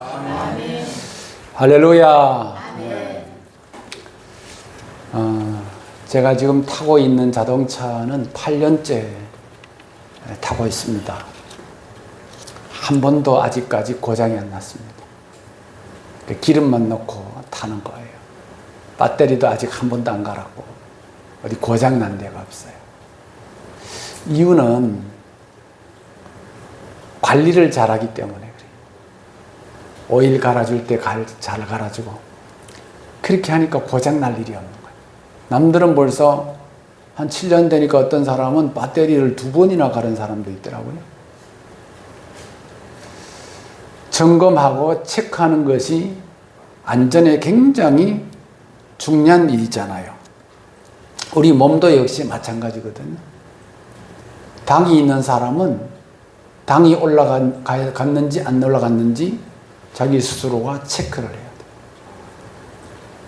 아멘. 할렐루야. 아멘. 제가 지금 타고 있는 자동차는 8년째 타고 있습니다. 한 번도 아직까지 고장이 안 났습니다. 기름만 넣고 타는 거예요. 배터리도 아직 한 번도 안 갈았고 어디 고장 난 데가 없어요. 이유는 관리를 잘하기 때문에 그래요. 오일 갈아줄 때 잘 갈아주고 그렇게 하니까 고장 날 일이 없는 거예요. 남들은 벌써 한 7년 되니까 어떤 사람은 배터리를 2번이나 갈은 사람도 있더라고요. 점검하고 체크하는 것이 안전에 굉장히 중요한 일이잖아요. 우리 몸도 역시 마찬가지거든요. 당이 있는 사람은 당이 올라갔는지 안 올라갔는지 자기 스스로가 체크를 해야 돼요.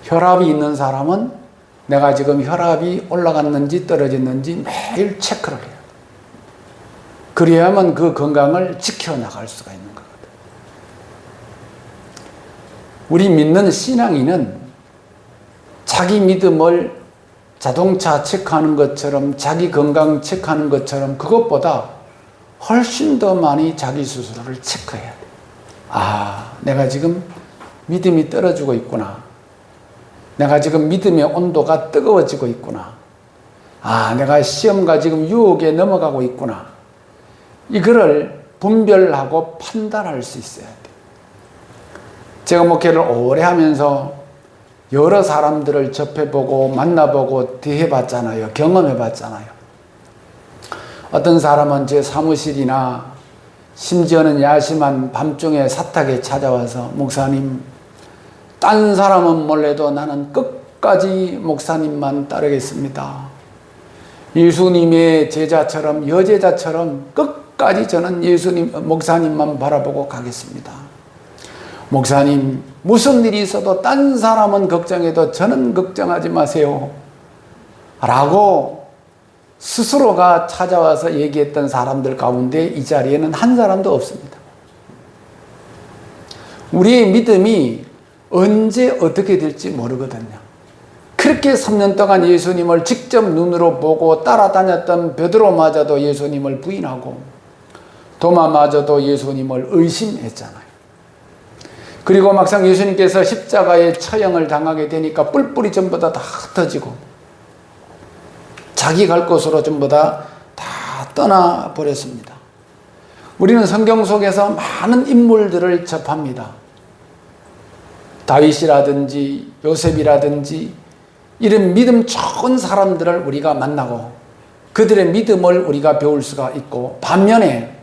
혈압이 있는 사람은 내가 지금 혈압이 올라갔는지 떨어졌는지 매일 체크를 해야 돼요. 그래야만 그 건강을 지켜나갈 수가 있는 거거든요. 우리 믿는 신앙인은 자기 믿음을 자동차 체크하는 것처럼 자기 건강 체크하는 것처럼 그것보다 훨씬 더 많이 자기 스스로를 체크해야 돼요. 내가 지금 믿음이 떨어지고 있구나. 내가 지금 믿음의 온도가 뜨거워지고 있구나. 내가 시험과 지금 유혹에 넘어가고 있구나. 이거를 분별하고 판단할 수 있어야 돼요. 제가 목회를 오래 하면서 여러 사람들을 접해보고 만나보고 대해봤잖아요. 경험해봤잖아요. 어떤 사람은 제 사무실이나 심지어는 야심한 밤중에 사탁에 찾아와서 목사님, 딴 사람은 몰라도 나는 끝까지 목사님만 따르겠습니다. 예수님의 제자처럼 여제자처럼 끝까지 저는 목사님만 바라보고 가겠습니다. 목사님, 무슨 일이 있어도 딴 사람은 걱정해도 저는 걱정하지 마세요. 라고 스스로가 찾아와서 얘기했던 사람들 가운데 이 자리에는 한 사람도 없습니다. 우리의 믿음이 언제 어떻게 될지 모르거든요. 그렇게 3년 동안 예수님을 직접 눈으로 보고 따라다녔던 베드로마저도 예수님을 부인하고 도마마저도 예수님을 의심했잖아요. 그리고 막상 예수님께서 십자가에 처형을 당하게 되니까 뿔뿔이 전부 다 흩어지고 자기 갈 곳으로 전부 다 떠나버렸습니다. 우리는 성경 속에서 많은 인물들을 접합니다. 다윗이라든지 요셉이라든지 이런 믿음 좋은 사람들을 우리가 만나고 그들의 믿음을 우리가 배울 수가 있고, 반면에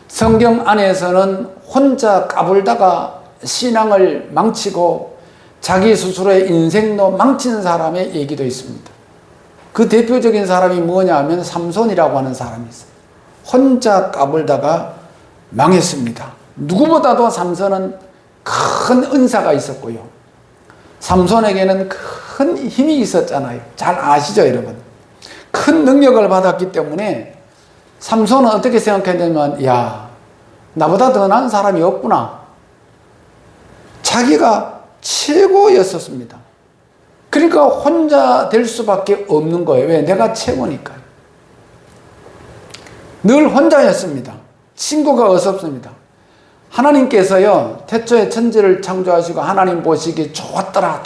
성경 안에서는 혼자 까불다가 신앙을 망치고 자기 스스로의 인생도 망친 사람의 얘기도 있습니다. 그 대표적인 사람이 뭐냐 하면 삼손이라고 하는 사람이 있어요. 혼자 까불다가 망했습니다. 누구보다도 삼손은 큰 은사가 있었고요. 삼손에게는 큰 힘이 있었잖아요. 잘 아시죠, 여러분? 큰 능력을 받았기 때문에 삼손은 어떻게 생각했냐면, 나보다 더 나은 사람이 없구나. 자기가 최고였었습니다. 그러니까 혼자 될 수밖에 없는 거예요. 왜? 내가 최고니까요. 늘 혼자였습니다. 친구가 없었습니다. 하나님께서요, 태초에 천지를 창조하시고 하나님 보시기에 좋았더라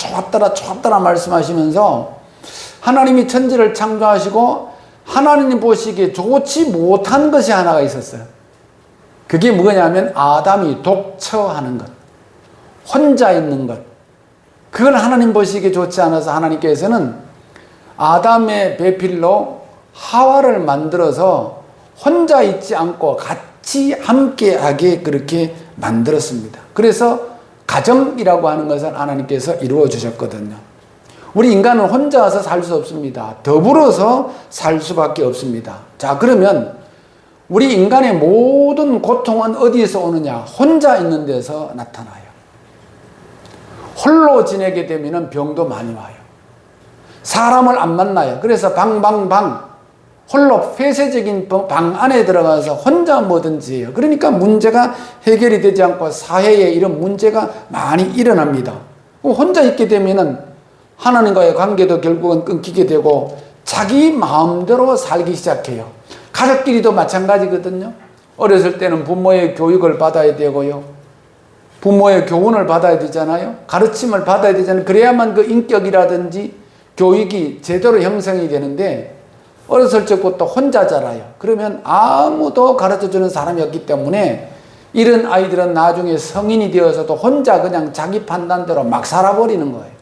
말씀하시면서 하나님이 천지를 창조하시고 하나님 보시기에 좋지 못한 것이 하나가 있었어요. 그게 뭐냐면 아담이 독처하는 것, 혼자 있는 것. 그걸 하나님 보시기에 좋지 않아서 하나님께서는 아담의 배필로 하와를 만들어서 혼자 있지 않고 같이 함께하게 그렇게 만들었습니다. 그래서 가정이라고 하는 것을 하나님께서 이루어 주셨거든요. 우리 인간은 혼자서 살 수 없습니다. 더불어서 살 수밖에 없습니다. 자, 그러면 우리 인간의 모든 고통은 어디에서 오느냐? 혼자 있는 데서 나타나요. 홀로 지내게 되면 병도 많이 와요. 사람을 안 만나요. 그래서 방방방 홀로 폐쇄적인 방 안에 들어가서 혼자 뭐든지 해요. 그러니까 문제가 해결이 되지 않고 사회에 이런 문제가 많이 일어납니다. 혼자 있게 되면은 하나님과의 관계도 결국은 끊기게 되고 자기 마음대로 살기 시작해요. 가족끼리도 마찬가지거든요. 어렸을 때는 부모의 교육을 받아야 되고요. 부모의 교훈을 받아야 되잖아요. 가르침을 받아야 되잖아요. 그래야만 그 인격이라든지 교육이 제대로 형성이 되는데 어렸을 적부터 혼자 자라요. 그러면 아무도 가르쳐주는 사람이 없기 때문에 이런 아이들은 나중에 성인이 되어서도 혼자 그냥 자기 판단대로 막 살아버리는 거예요.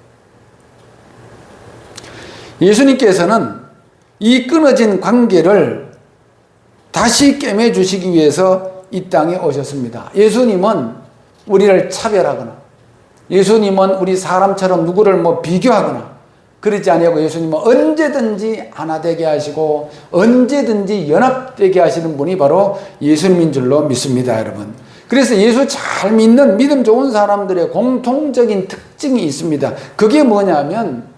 예수님께서는 이 끊어진 관계를 다시 꿰매주시기 위해서 이 땅에 오셨습니다. 예수님은 우리를 차별하거나 예수님은 우리 사람처럼 누구를 비교하거나 그러지 아니하고 예수님은 언제든지 하나 되게 하시고 언제든지 연합되게 하시는 분이 바로 예수님인 줄로 믿습니다, 여러분. 그래서 예수 잘 믿는 믿음 좋은 사람들의 공통적인 특징이 있습니다. 그게 뭐냐면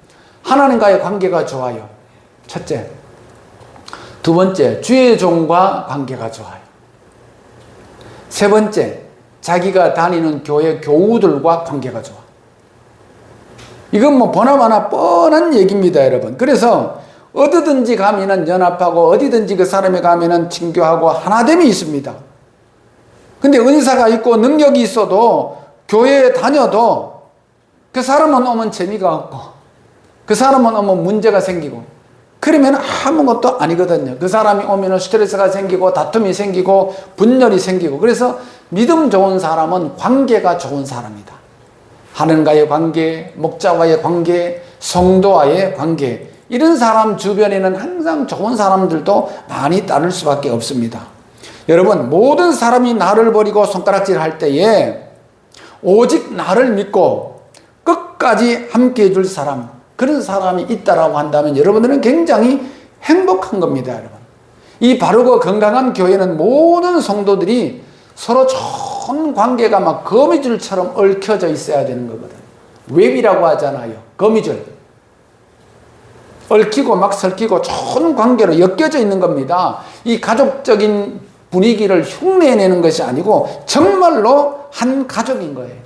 하나님과의 관계가 좋아요. 첫째. 두 번째, 주의 종과 관계가 좋아요. 세 번째, 자기가 다니는 교회 교우들과 관계가 좋아. 이건 보나마나 뻔한 얘기입니다, 여러분. 그래서 어디든지 가면은 연합하고 어디든지 그 사람에 가면은 친교하고 하나됨이 있습니다. 근데 은사가 있고 능력이 있어도 교회에 다녀도 그 사람은 오면 재미가 없고 그 사람은 오면 문제가 생기고 그러면 아무것도 아니거든요. 그 사람이 오면 스트레스가 생기고 다툼이 생기고 분열이 생기고 그래서 믿음 좋은 사람은 관계가 좋은 사람이다. 하나님과의 관계, 목자와의 관계, 성도와의 관계 이런 사람 주변에는 항상 좋은 사람들도 많이 따를 수밖에 없습니다. 여러분 모든 사람이 나를 버리고 손가락질 할 때에 오직 나를 믿고 끝까지 함께 해줄 사람 그런 사람이 있다라고 한다면 여러분들은 굉장히 행복한 겁니다, 여러분. 이 바르고 건강한 교회는 모든 성도들이 서로 좋은 관계가 막 거미줄처럼 얽혀져 있어야 되는 거거든. 웹이라고 하잖아요. 거미줄. 얽히고 막 설키고 좋은 관계로 엮여져 있는 겁니다. 이 가족적인 분위기를 흉내내는 것이 아니고 정말로 한 가족인 거예요.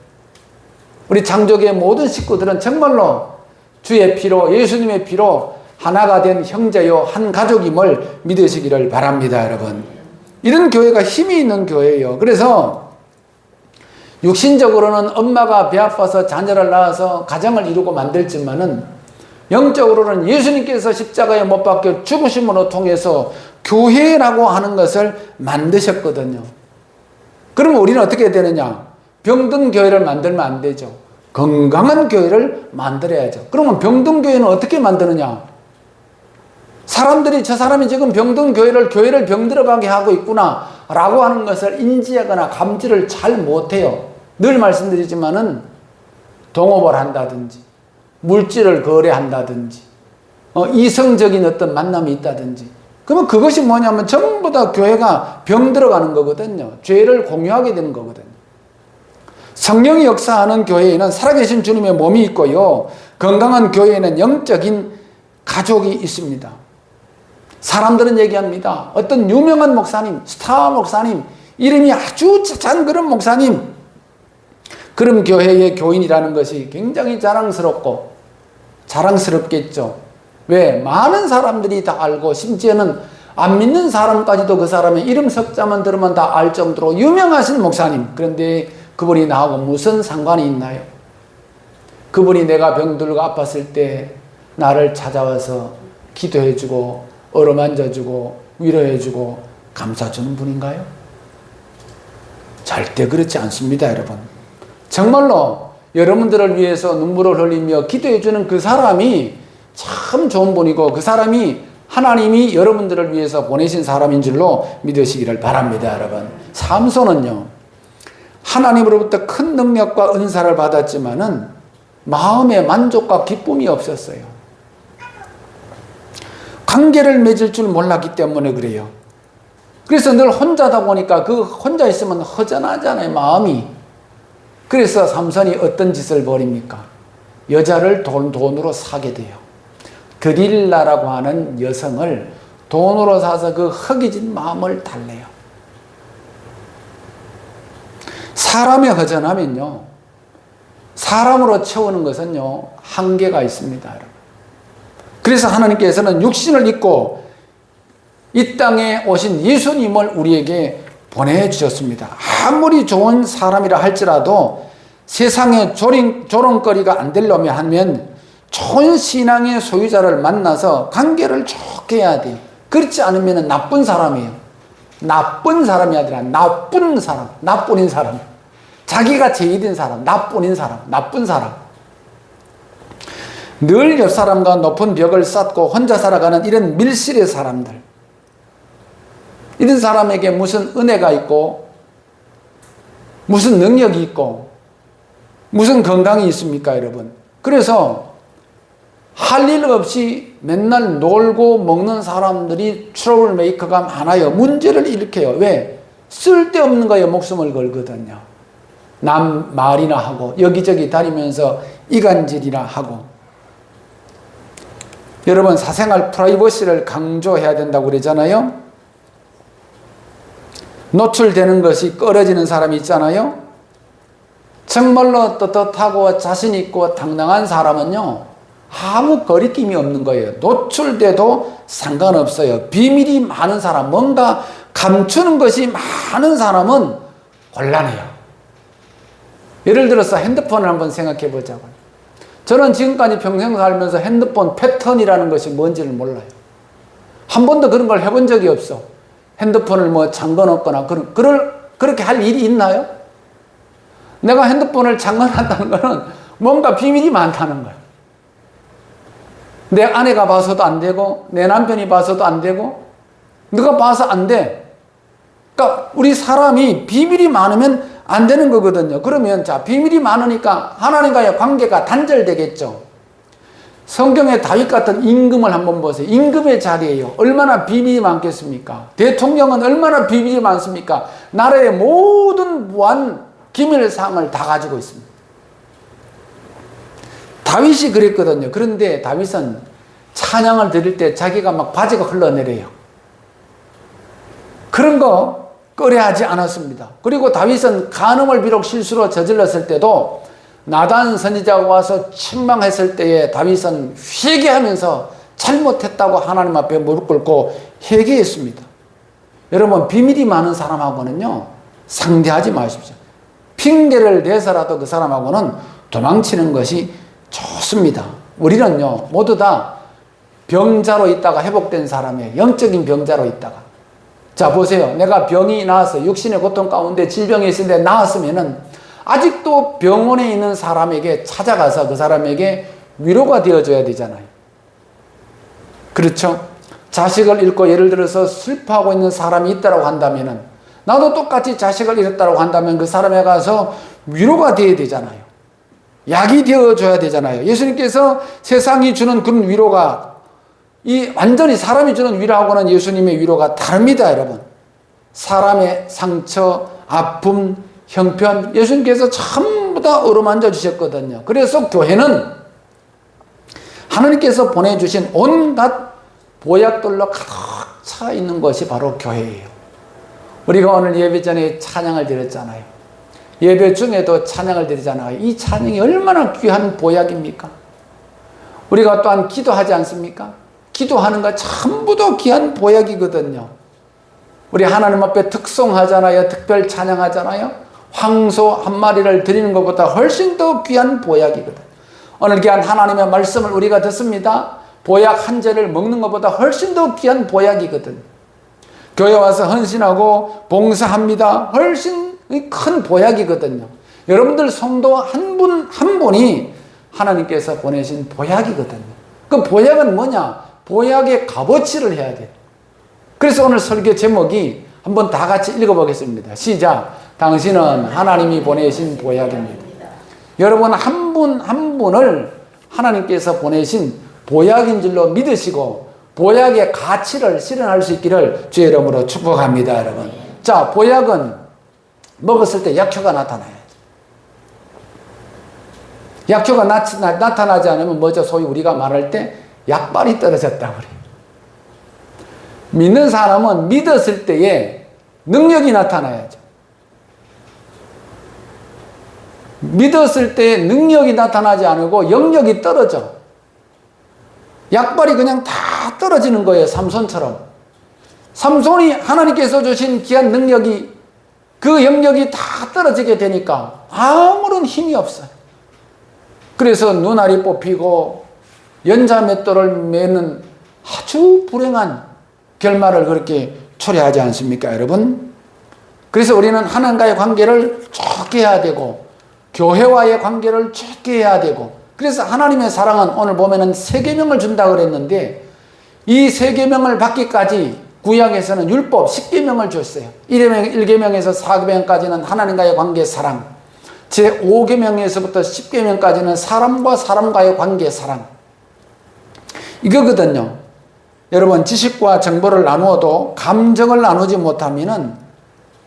우리 장족의 모든 식구들은 정말로 주의 피로 예수님의 피로 하나가 된 형제요 한 가족임을 믿으시기를 바랍니다, 여러분. 이런 교회가 힘이 있는 교회예요. 그래서 육신적으로는 엄마가 배 아파서 자녀를 낳아서 가정을 이루고 만들지만은 영적으로는 예수님께서 십자가에 못 박혀 죽으심으로 통해서 교회라고 하는 것을 만드셨거든요. 그러면 우리는 어떻게 해야 되느냐? 병든 교회를 만들면 안 되죠. 건강한 교회를 만들어야죠. 그러면 병든 교회는 어떻게 만드느냐? 사람들이 저 사람이 지금 병든 교회를 병들어가게 하고 있구나 라고 하는 것을 인지하거나 감지를 잘 못해요. 늘 말씀드리지만은 동업을 한다든지 물질을 거래한다든지 이성적인 어떤 만남이 있다든지 그러면 그것이 뭐냐면 전부 다 교회가 병들어가는 거거든요. 죄를 공유하게 되는 거거든요. 성령이 역사하는 교회에는 살아계신 주님의 몸이 있고요. 건강한 교회에는 영적인 가족이 있습니다. 사람들은 얘기합니다. 어떤 유명한 목사님, 스타 목사님, 이름이 아주 짠 그런 목사님, 그런 교회의 교인이라는 것이 굉장히 자랑스럽겠죠. 왜? 많은 사람들이 다 알고 심지어는 안 믿는 사람까지도 그 사람의 이름 석자만 들으면 다 알 정도로 유명하신 목사님. 그런데 그분이 나하고 무슨 상관이 있나요? 그분이 내가 병들고 아팠을 때 나를 찾아와서 기도해주고 어루만져주고 위로해주고 감싸주는 분인가요? 절대 그렇지 않습니다, 여러분. 정말로 여러분들을 위해서 눈물을 흘리며 기도해주는 그 사람이 참 좋은 분이고 그 사람이 하나님이 여러분들을 위해서 보내신 사람인 줄로 믿으시기를 바랍니다, 여러분. 삼손은요, 하나님으로부터 큰 능력과 은사를 받았지만은 마음의 만족과 기쁨이 없었어요. 관계를 맺을 줄 몰랐기 때문에 그래요. 그래서 늘 혼자다 보니까 그 혼자 있으면 허전하잖아요, 마음이. 그래서 삼손이 어떤 짓을 벌입니까? 여자를 돈으로 사게 돼요. 드릴라라고 하는 여성을 돈으로 사서 그 허기진 마음을 달래요. 사람의 허전하면요, 사람으로 채우는 것은요, 한계가 있습니다, 여러분. 그래서 하나님께서는 육신을 입고 이 땅에 오신 예수님을 우리에게 보내주셨습니다. 아무리 좋은 사람이라 할지라도 세상에 조롱거리가 안 되려면 하면 좋은 신앙의 소유자를 만나서 관계를 좋게 해야 돼요. 그렇지 않으면 나쁜 사람이에요. 나쁜 사람이 아니라 나쁜 사람, 나뿐인 사람. 자기가 제일인 사람, 나뿐인 사람, 나쁜 사람. 늘 옆 사람과 높은 벽을 쌓고 혼자 살아가는 이런 밀실의 사람들. 이런 사람에게 무슨 은혜가 있고, 무슨 능력이 있고, 무슨 건강이 있습니까, 여러분? 그래서 할 일 없이 맨날 놀고 먹는 사람들이 트러블 메이커가 많아요. 문제를 일으켜요. 왜? 쓸데없는 거에 목숨을 걸거든요. 남 말이나 하고 여기저기 다니면서 이간질이나 하고. 여러분, 사생활 프라이버시를 강조해야 된다고 그러잖아요. 노출되는 것이 꺼려지는 사람이 있잖아요. 정말로 떳떳하고 자신 있고 당당한 사람은요, 아무 거리낌이 없는 거예요. 노출돼도 상관없어요. 비밀이 많은 사람, 뭔가 감추는 것이 많은 사람은 곤란해요. 예를 들어서 핸드폰을 한번 생각해 보자고요. 저는 지금까지 평생 살면서 핸드폰 패턴이라는 것이 뭔지를 몰라요. 한 번도 그런 걸 해본 적이 없어. 핸드폰을 뭐 잠궈 놓거나 그렇게 할 일이 있나요? 내가 핸드폰을 잠궈 놨다는 것은 뭔가 비밀이 많다는 거야. 내 아내가 봐서도 안 되고, 내 남편이 봐서도 안 되고, 누가 봐서 안 돼. 그러니까 우리 사람이 비밀이 많으면 안 되는 거거든요. 그러면 자, 비밀이 많으니까 하나님과의 관계가 단절되겠죠. 성경의 다윗 같은 임금을 한번 보세요. 임금의 자리예요. 얼마나 비밀이 많겠습니까? 대통령은 얼마나 비밀이 많습니까? 나라의 모든 무한 기밀상을 다 가지고 있습니다. 다윗이 그랬거든요. 그런데 다윗은 찬양을 드릴 때 자기가 막 바지가 흘러내려요. 그런 거 꺼려하지 않았습니다. 그리고 다윗은 간음을 비록 실수로 저질렀을 때도 나단 선지자가 와서 책망했을 때에 다윗은 회개하면서 잘못했다고 하나님 앞에 무릎 꿇고 회개했습니다. 여러분, 비밀이 많은 사람하고는요, 상대하지 마십시오. 핑계를 내서라도 그 사람하고는 도망치는 것이 좋습니다. 우리는요, 모두 다 병자로 있다가 회복된 사람이에요. 영적인 병자로 있다가. 자, 보세요. 내가 병이 나와서 육신의 고통 가운데 질병이 있는데 나왔으면은 아직도 병원에 있는 사람에게 찾아가서 그 사람에게 위로가 되어줘야 되잖아요. 그렇죠? 자식을 잃고 예를 들어서 슬퍼하고 있는 사람이 있다고 한다면은, 나도 똑같이 자식을 잃었다고 한다면 그 사람에 가서 위로가 되어야 되잖아요. 약이 되어줘야 되잖아요. 예수님께서 세상이 주는 그런 위로가, 이 완전히 사람이 주는 위로하고는 예수님의 위로가 다릅니다, 여러분. 사람의 상처, 아픔, 형편, 예수님께서 전부 다 어루만져 주셨거든요. 그래서 교회는 하나님께서 보내주신 온갖 보약들로 가득 차 있는 것이 바로 교회예요. 우리가 오늘 예배 전에 찬양을 드렸잖아요. 예배 중에도 찬양을 드리잖아요. 이 찬양이 얼마나 귀한 보약입니까? 우리가 또한 기도하지 않습니까? 기도하는 거 전부 다 귀한 보약이거든요. 우리 하나님 앞에 특송하잖아요. 특별 찬양하잖아요. 황소 한 마리를 드리는 것보다 훨씬 더 귀한 보약이거든. 오늘 귀한 하나님의 말씀을 우리가 듣습니다. 보약 한 절을 먹는 것보다 훨씬 더 귀한 보약이거든. 교회 와서 헌신하고 봉사합니다. 훨씬 큰 보약이거든요. 여러분들 성도 한 분이 하나님께서 보내신 보약이거든요. 그 보약은 뭐냐? 보약의 값어치를 해야 돼요. 그래서 오늘 설교 제목이 한번 다 같이 읽어보겠습니다. 시작. 당신은 하나님이 보내신 보약입니다. 여러분 한 분 한 분을 하나님께서 보내신 보약인 줄로 믿으시고 보약의 가치를 실현할 수 있기를 주의 이름으로 축복합니다, 여러분. 자, 보약은 먹었을 때 약효가 나타나요. 약효가 나타나지 않으면 뭐죠? 소위 우리가 말할 때 약발이 떨어졌다 그래요. 믿는 사람은 믿었을 때에 능력이 나타나야죠. 믿었을 때 능력이 나타나지 않고 영역이 떨어져. 약발이 그냥 다 떨어지는 거예요. 삼손처럼. 삼손이 하나님께서 주신 귀한 능력이, 그 영역이 다 떨어지게 되니까 아무런 힘이 없어요. 그래서 눈알이 뽑히고 연자맷돌을 매는 아주 불행한 결말을 그렇게 초래하지 않습니까, 여러분? 그래서 우리는 하나님과의 관계를 좋게 해야 되고 교회와의 관계를 좋게 해야 되고, 그래서 하나님의 사랑은 오늘 보면은 세 계명을 준다고 그랬는데, 이 세 계명을 받기까지 구약에서는 율법 10계명을 줬어요. 1계명에서 4계명까지는 하나님과의 관계 사랑, 제5계명에서부터 10계명까지는 사람과 사람과의 관계 사랑, 이거거든요. 여러분, 지식과 정보를 나누어도 감정을 나누지 못하면은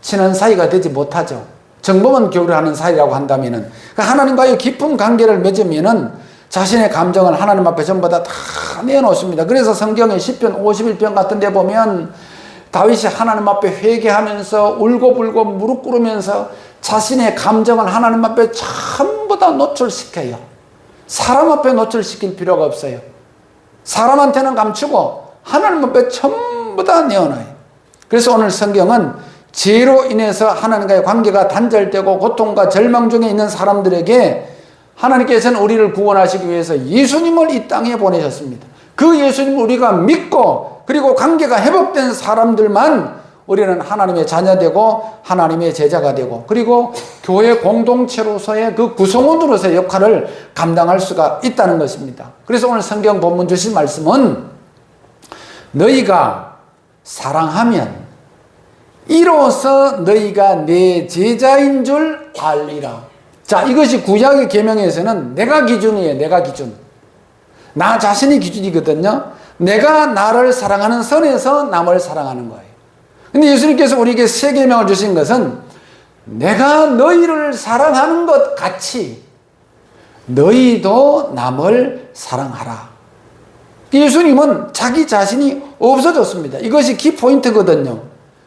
친한 사이가 되지 못하죠. 정보만 교류하는 사이라고 한다면은, 하나님과의 깊은 관계를 맺으면은 자신의 감정을 하나님 앞에 전부 다 내놓습니다. 그래서 성경의 시편 51편 같은 데 보면 다윗이 하나님 앞에 회개하면서 울고불고 무릎 꿇으면서 자신의 감정을 하나님 앞에 전부 다 노출시켜요. 사람 앞에 노출시킬 필요가 없어요. 사람한테는 감추고 하나님 앞에 전부 다 내어놔요. 그래서 오늘 성경은 죄로 인해서 하나님과의 관계가 단절되고 고통과 절망 중에 있는 사람들에게 하나님께서는 우리를 구원하시기 위해서 예수님을 이 땅에 보내셨습니다. 그 예수님을 우리가 믿고 그리고 관계가 회복된 사람들만 우리는 하나님의 자녀되고 하나님의 제자가 되고, 그리고 교회 공동체로서의 그 구성원으로서의 역할을 감당할 수가 있다는 것입니다. 그래서 오늘 성경 본문 주신 말씀은 너희가 사랑하면 이로써 너희가 내 제자인 줄 알리라. 자, 이것이 구약의 계명에서는 내가 기준이에요. 내가 기준. 나 자신이 기준이거든요. 내가 나를 사랑하는 선에서 남을 사랑하는 거예요. 근데 예수님께서 우리에게 세 계명을 주신 것은 내가 너희를 사랑하는 것 같이 너희도 남을 사랑하라. 예수님은 자기 자신이 없어졌습니다. 이것이 키포인트거든요.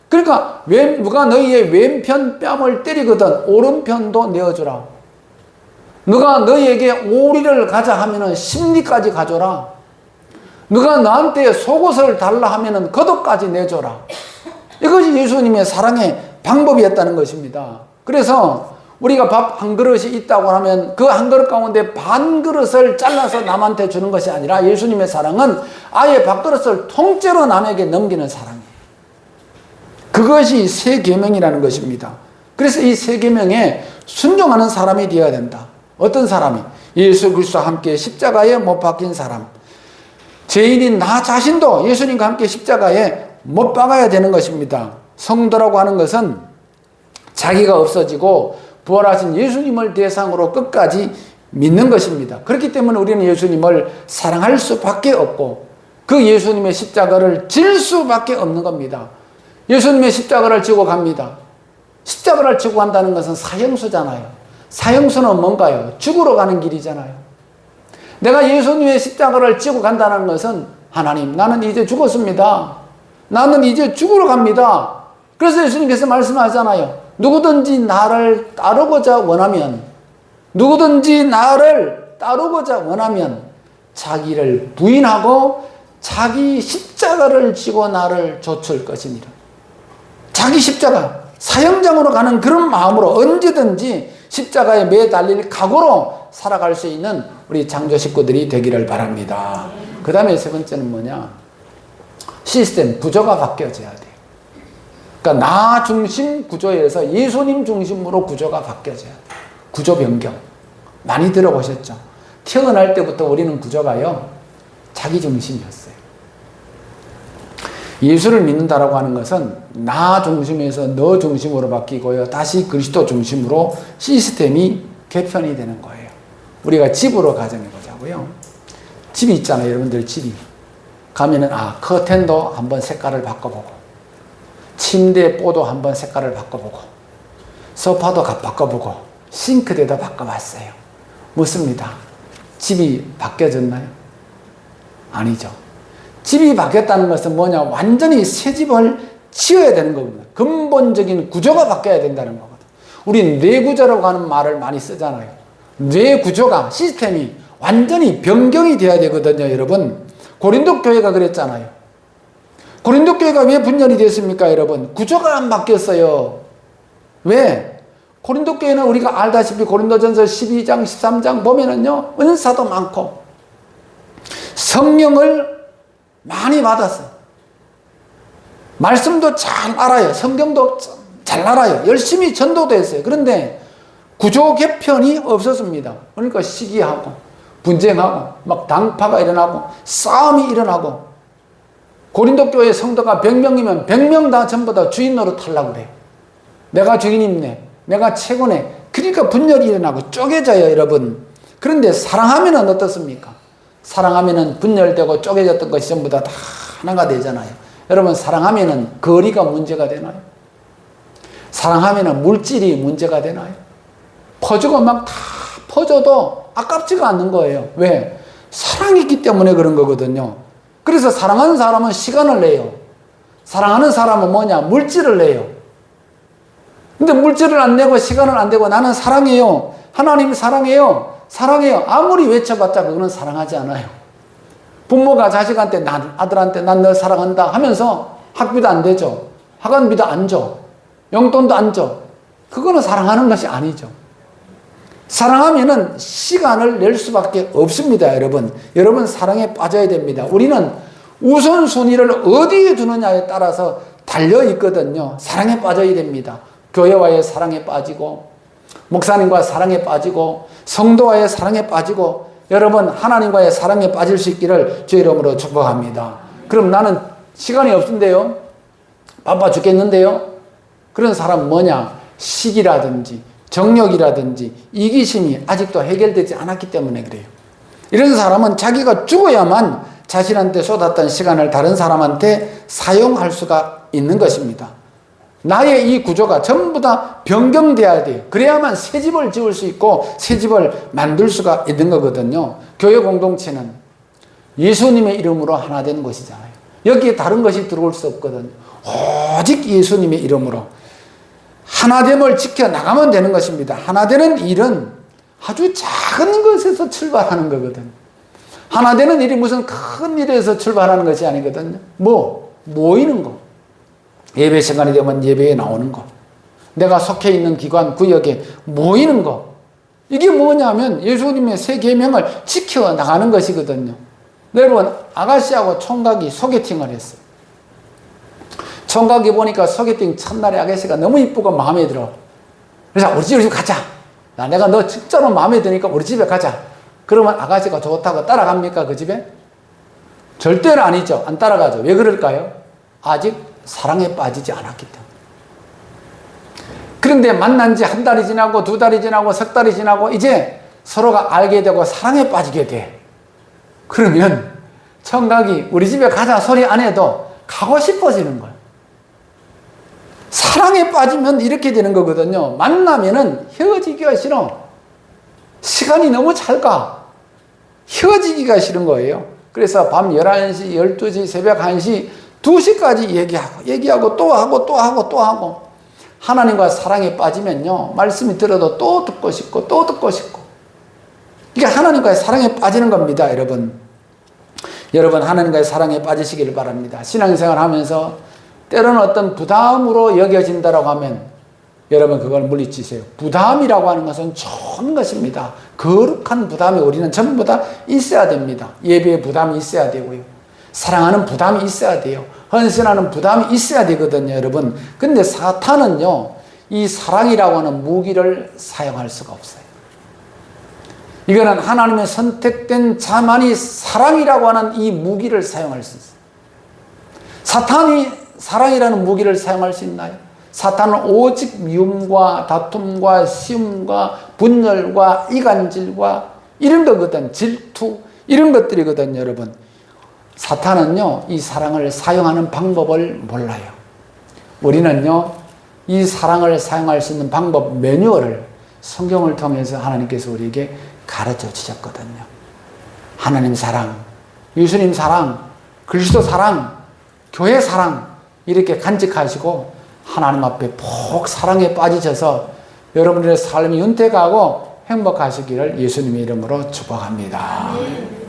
그러니까 누가 너희의 왼편 뺨을 때리거든 오른편도 내어주라. 누가 너희에게 오리를 가자 하면은 심리까지 가져라. 누가 너한테 속옷을 달라 하면은 겉옷까지 내줘라. 이것이 예수님의 사랑의 방법이었다는 것입니다. 그래서 우리가 밥 한 그릇이 있다고 하면 그 한 그릇 가운데 반 그릇을 잘라서 남한테 주는 것이 아니라 예수님의 사랑은 아예 밥그릇을 통째로 남에게 넘기는 사랑이에요. 그것이 세 계명이라는 것입니다. 그래서 이 세 계명에 순종하는 사람이 되어야 된다. 어떤 사람이? 예수 그리스도와 함께 십자가에 못 박힌 사람. 죄인인 나 자신도 예수님과 함께 십자가에 못 박아야 되는 것입니다. 성도라고 하는 것은 자기가 없어지고 부활하신 예수님을 대상으로 끝까지 믿는 것입니다. 그렇기 때문에 우리는 예수님을 사랑할 수밖에 없고 그 예수님의 십자가를 질 수밖에 없는 겁니다. 예수님의 십자가를 지고 갑니다. 십자가를 지고 간다는 것은 사형수잖아요. 사형수는 뭔가요? 죽으러 가는 길이잖아요. 내가 예수님의 십자가를 지고 간다는 것은 하나님, 나는 이제 죽었습니다. 나는 이제 죽으러 갑니다. 그래서 예수님께서 말씀하잖아요. 누구든지 나를 따르고자 원하면 자기를 부인하고 자기 십자가를 지고 나를 좇을 것이니라. 자기 십자가, 사형장으로 가는 그런 마음으로 언제든지 십자가에 매달릴 각오로 살아갈 수 있는 우리 장조 식구들이 되기를 바랍니다. 그 다음에 세 번째는 뭐냐? 시스템, 구조가 바뀌어져야 돼요. 그러니까 나 중심 구조에서 예수님 중심으로 구조가 바뀌어져야 돼요. 구조 변경. 많이 들어보셨죠? 태어날 때부터 우리는 구조가요, 자기 중심이었어요. 예수를 믿는다라고 하는 것은 나 중심에서 너 중심으로 바뀌고요, 다시 그리스도 중심으로 시스템이 개편이 되는 거예요. 우리가 집으로 가정해 보자고요. 집이 있잖아요, 여러분들. 집이 가면은 커튼도 한번 색깔을 바꿔보고, 침대 보도 한번 색깔을 바꿔보고, 소파도 바꿔보고, 싱크대도 바꿔봤어요. 묻습니다. 집이 바뀌어졌나요? 아니죠. 집이 바뀌었다는 것은 뭐냐? 완전히 새 집을 지어야 되는 겁니다. 근본적인 구조가 바뀌어야 된다는 거거든. 우리 뇌구조라고 하는 말을 많이 쓰잖아요. 뇌구조가, 시스템이 완전히 변경이 돼야 되거든요, 여러분. 고린도 교회가 그랬잖아요. 고린도 교회가 왜 분열이 됐습니까, 여러분? 구조가 안 바뀌었어요. 왜? 고린도 교회는 우리가 알다시피 고린도전서 12장, 13장 보면은요, 은사도 많고, 성령을 많이 받았어요. 말씀도 잘 알아요. 성경도 잘 알아요. 열심히 전도도 했어요. 그런데 구조 개편이 없었습니다. 그러니까 시기하고, 분쟁하고, 막 당파가 일어나고, 싸움이 일어나고, 고린도 교회 성도가 100명이면 100명 다 전부 다 주인 노릇 하려고 그래요. 내가 주인이네. 내가 최고네. 그러니까 분열이 일어나고 쪼개져요, 여러분. 그런데 사랑하면은 어떻습니까? 사랑하면은 분열되고 쪼개졌던 것이 전부 다 하나가 되잖아요. 여러분, 사랑하면은 거리가 문제가 되나요? 사랑하면은 물질이 문제가 되나요? 퍼주고 막 다 퍼줘도 아깝지가 않는 거예요. 왜? 사랑이 있기 때문에 그런 거거든요. 그래서 사랑하는 사람은 시간을 내요. 사랑하는 사람은 뭐냐? 물질을 내요. 근데 물질을 안 내고 시간을 안 내고 나는 사랑해요. 하나님 사랑해요. 사랑해요. 아무리 외쳐봤자 그거는 사랑하지 않아요. 부모가 자식한테 아들한테 난 널 사랑한다 하면서 학비도 안 되죠. 학원비도 안 줘. 용돈도 안 줘. 그거는 사랑하는 것이 아니죠. 사랑하면은 시간을 낼 수밖에 없습니다, 여러분. 여러분, 사랑에 빠져야 됩니다. 우리는 우선순위를 어디에 두느냐에 따라서 달려 있거든요. 사랑에 빠져야 됩니다. 교회와의 사랑에 빠지고, 목사님과 사랑에 빠지고, 성도와의 사랑에 빠지고, 여러분, 하나님과의 사랑에 빠질 수 있기를 주의 이름으로 축복합니다. 그럼 나는 시간이 없는데요? 바빠 죽겠는데요? 그런 사람 뭐냐? 시기라든지 정욕이라든지 이기심이 아직도 해결되지 않았기 때문에 그래요. 이런 사람은 자기가 죽어야만 자신한테 쏟았던 시간을 다른 사람한테 사용할 수가 있는 것입니다. 나의 이 구조가 전부 다 변경돼야 돼요. 그래야만 새 집을 지을 수 있고 새 집을 만들 수가 있는 거거든요. 교회 공동체는 예수님의 이름으로 하나 되는 것이잖아요. 여기에 다른 것이 들어올 수 없거든요. 오직 예수님의 이름으로 하나됨을 지켜나가면 되는 것입니다. 하나되는 일은 아주 작은 것에서 출발하는 거거든요. 하나되는 일이 무슨 큰 일에서 출발하는 것이 아니거든요. 모이는 거. 예배 시간이 되면 예배에 나오는 거. 내가 속해 있는 기관, 구역에 모이는 거. 이게 뭐냐면 예수님의 새 계명을 지켜나가는 것이거든요. 여러분, 아가씨하고 총각이 소개팅을 했어요. 총각이 보니까 소개팅 첫날에 아가씨가 너무 이쁘고 마음에 들어. 그래서 우리 집에 가자. 내가 너 진짜로 마음에 드니까 우리 집에 가자. 그러면 아가씨가 좋다고 따라갑니까, 그 집에? 절대로 아니죠. 안 따라가죠. 왜 그럴까요? 아직 사랑에 빠지지 않았기 때문에. 그런데 만난 지 한 달이 지나고 두 달이 지나고 석 달이 지나고 이제 서로가 알게 되고 사랑에 빠지게 돼. 그러면 청각이 우리 집에 가자 소리 안 해도 가고 싶어지는 거예요. 사랑에 빠지면 이렇게 되는 거거든요. 만나면은 헤어지기가 싫어. 시간이 너무 잘 가. 헤어지기가 싫은 거예요. 그래서 밤 11시, 12시, 새벽 1시, 2시까지 얘기하고 또 하고 하나님과 사랑에 빠지면요. 말씀이 들어도 또 듣고 싶고 또 듣고 싶고. 이게 하나님과의 사랑에 빠지는 겁니다, 여러분. 여러분, 하나님과의 사랑에 빠지시기를 바랍니다. 신앙생활 하면서 때로는 어떤 부담으로 여겨진다라고 하면 여러분 그걸 물리치세요. 부담이라고 하는 것은 좋은 것입니다. 거룩한 부담이 우리는 전부 다 있어야 됩니다. 예배에 부담이 있어야 되고요. 사랑하는 부담이 있어야 돼요. 헌신하는 부담이 있어야 되거든요, 여러분. 근데 사탄은요, 이 사랑이라고 하는 무기를 사용할 수가 없어요. 이거는 하나님의 선택된 자만이 사랑이라고 하는 이 무기를 사용할 수 있어요. 사탄이 사랑이라는 무기를 사용할 수 있나요? 사탄은 오직 미움과 다툼과 시움과 분열과 이간질과 이런 거거든. 질투 이런 것들이거든요, 여러분. 사탄은요, 이 사랑을 사용하는 방법을 몰라요. 우리는요, 이 사랑을 사용할 수 있는 방법 매뉴얼을 성경을 통해서 하나님께서 우리에게 가르쳐 주셨거든요. 하나님 사랑, 예수님 사랑, 그리스도 사랑, 교회 사랑 이렇게 간직하시고 하나님 앞에 푹 사랑에 빠지셔서 여러분들의 삶이 윤택하고 행복하시기를 예수님의 이름으로 축복합니다.